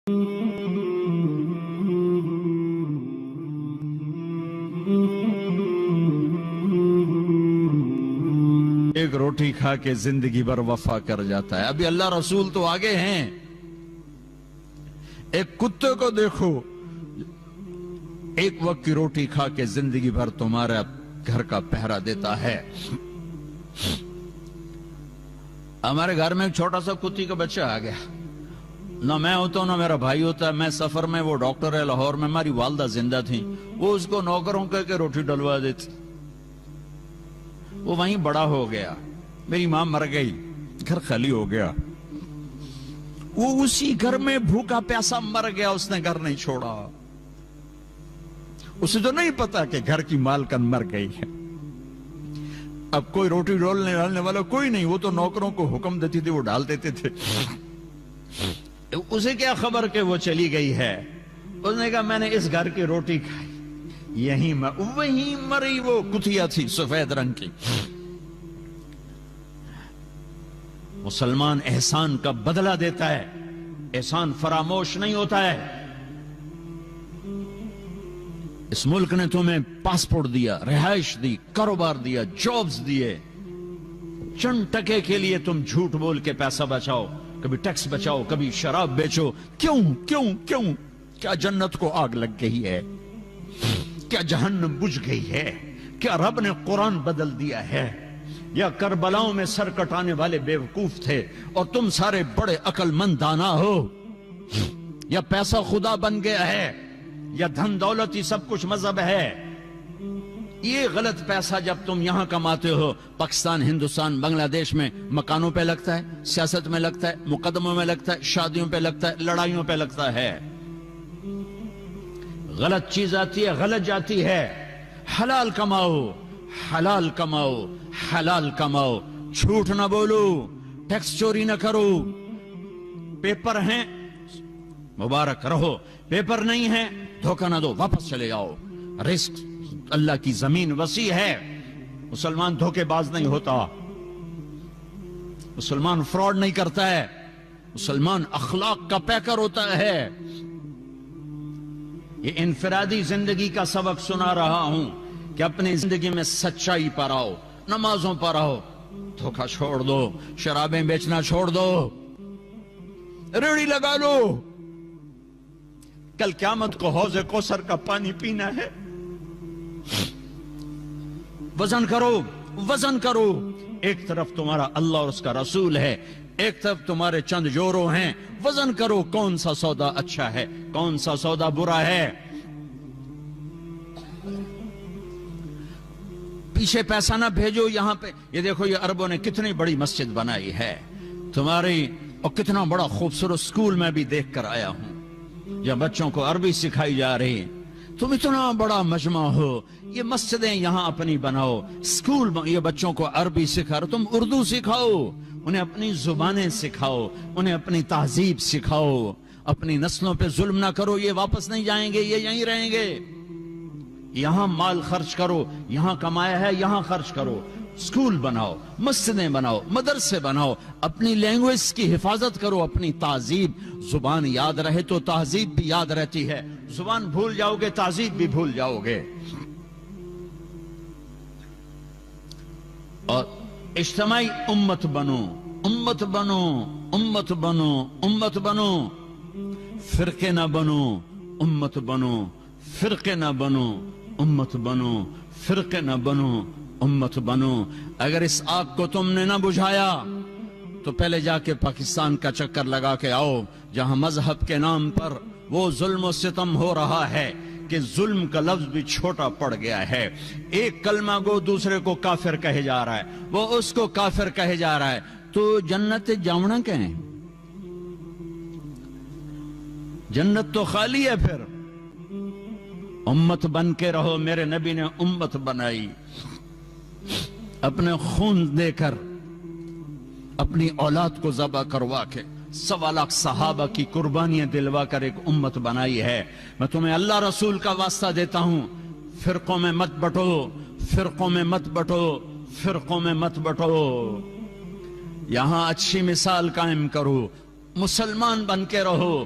ایک روٹی کھا کے زندگی بھر وفا کر جاتا ہے. ابھی اللہ رسول تو آگے ہیں. ایک کتے کو دیکھو، ایک وقت کی روٹی کھا کے زندگی بھر تمہارا گھر کا پہرا دیتا ہے. ہمارے گھر میں ایک چھوٹا سا کتی کا بچہ آ گیا. نہ میں ہوتا ہوں نہ میرا بھائی ہوتا ہے. میں سفر میں، وہ ڈاکٹر ہے لاہور میں، ہماری والدہ زندہ تھی. وہ اس کو نوکروں کہہ کے روٹی ڈلوا دیتی. وہ وہیں بڑا ہو گیا. میری ماں مر گئی، گھر خالی ہو گیا. وہ اسی گھر میں بھوکا پیاسا مر گیا. اس نے گھر نہیں چھوڑا. اسے تو نہیں پتا کہ گھر کی مالکن مر گئی ہے. اب کوئی روٹی ڈالنے والا کوئی نہیں. وہ تو نوکروں کو حکم دیتی تھی، وہ ڈال دیتے تھے. اسے کیا خبر کہ وہ چلی گئی ہے. اس نے کہا میں نے اس گھر کی روٹی کھائی، وہیں مری. وہ کتیا تھی سفید رنگ کی. مسلمان احسان کا بدلہ دیتا ہے، احسان فراموش نہیں ہوتا ہے. اس ملک نے تمہیں پاسپورٹ دیا، رہائش دی، کاروبار دیا، جابز دیے. چند ٹکے کے لیے تم جھوٹ بول کے پیسہ بچاؤ، کبھی ٹیکس بچاؤ، کبھی شراب بیچو. کیوں کیوں کیوں؟ کیا جنت کو آگ لگ گئی ہے؟ کیا جہنم بجھ گئی ہے؟ کیا رب نے قرآن بدل دیا ہے؟ یا کربلاؤں میں سر کٹانے والے بیوقوف تھے اور تم سارے بڑے عقل مند دانا ہو؟ یا پیسہ خدا بن گیا ہے؟ یا دھن دولت ہی سب کچھ مذہب ہے؟ یہ غلط پیسہ جب تم یہاں کماتے ہو، پاکستان، ہندوستان، بنگلہ دیش میں مکانوں پہ لگتا ہے، سیاست میں لگتا ہے، مقدموں میں لگتا ہے، شادیوں پہ لگتا ہے، لڑائیوں پہ لگتا ہے. غلط چیز آتی ہے، غلط جاتی ہے. حلال کماؤ، حلال کماؤ، حلال کماؤ. جھوٹ نہ بولو، ٹیکس چوری نہ کرو. پیپر ہیں مبارک رہو، پیپر نہیں ہے دھوکہ نہ دو، واپس چلے جاؤ. رزق اللہ کی زمین وسیع ہے. مسلمان دھوکے باز نہیں ہوتا، مسلمان فراڈ نہیں کرتا ہے، مسلمان اخلاق کا پیکر ہوتا ہے. یہ انفرادی زندگی کا سبق سنا رہا ہوں کہ اپنی زندگی میں سچائی پر آؤ، نمازوں پر آؤ. دھوکہ چھوڑ دو، شرابیں بیچنا چھوڑ دو، ریڑھی لگا لو. کل قیامت کو حوض کوثر کا پانی پینا ہے. وزن کرو، وزن کرو. ایک طرف تمہارا اللہ اور اس کا رسول ہے، ایک طرف تمہارے چند جورو ہیں. وزن کرو کون سا سودا اچھا ہے، کون سا سودا برا ہے. پیچھے پیسہ نہ بھیجو. یہاں پہ یہ دیکھو، یہ عربوں نے کتنی بڑی مسجد بنائی ہے تمہاری، اور کتنا بڑا خوبصورت سکول میں بھی دیکھ کر آیا ہوں جہاں بچوں کو عربی سکھائی جا رہی. تم اتنا بڑا مجمع ہو، یہ مسجدیں یہاں اپنی بناؤ، سکول یہ بچوں کو عربی سکھا رہے. تم اردو سکھاؤ، انہیں اپنی زبانیں سکھاؤ، انہیں اپنی تہذیب سکھاؤ. اپنی نسلوں پہ ظلم نہ کرو. یہ واپس نہیں جائیں گے، یہ یہیں رہیں گے. یہاں مال خرچ کرو، یہاں کمایا ہے یہاں خرچ کرو. سکول بناؤ، مسجدیں بناؤ، مدرسے بناؤ. اپنی لینگویج کی حفاظت کرو، اپنی تہذیب. زبان یاد رہے تو تہذیب بھی یاد رہتی ہے. زبان بھول جاؤ گے تہذیب بھی بھول جاؤ گے. اور اجتماعی امت بنو، امت بنو، امت بنو، امت بنو. فرقے نہ بنو، امت بنو. فرقے نہ بنو، امت بنو. فرقے نہ بنو، امت بنو. اگر اس آگ کو تم نے نہ بجھایا تو پہلے جا کے پاکستان کا چکر لگا کے آؤ، جہاں مذہب کے نام پر وہ ظلم و ستم ہو رہا ہے کہ ظلم کا لفظ بھی چھوٹا پڑ گیا ہے. ایک کلمہ گو دوسرے کو کافر کہے جا رہا ہے، وہ اس کو کافر کہے جا رہا ہے. تو جنت جاونا کہیں؟ جنت تو خالی ہے. پھر امت بن کے رہو. میرے نبی نے امت بنائی اپنے خون دے کر، اپنی اولاد کو ذبح کروا کے، 1.25 لاکھ صحابہ کی قربانیاں دلوا کر ایک امت بنائی ہے. میں تمہیں اللہ رسول کا واسطہ دیتا ہوں، فرقوں میں مت بٹو، فرقوں میں مت بٹو، فرقوں میں مت بٹو. یہاں اچھی مثال قائم کرو، مسلمان بن کے رہو.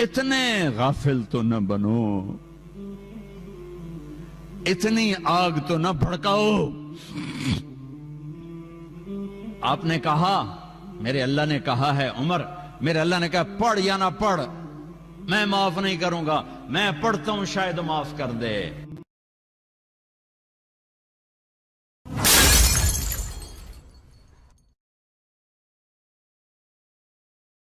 اتنے غافل تو نہ بنو، اتنی آگ تو نہ بھڑکاؤ۔ آپ نے کہا، میرے اللہ نے کہا ہے عمر، میرے اللہ نے کہا پڑھ یا نہ پڑھ میں معاف نہیں کروں گا، میں پڑھتا ہوں شاید معاف کر دے۔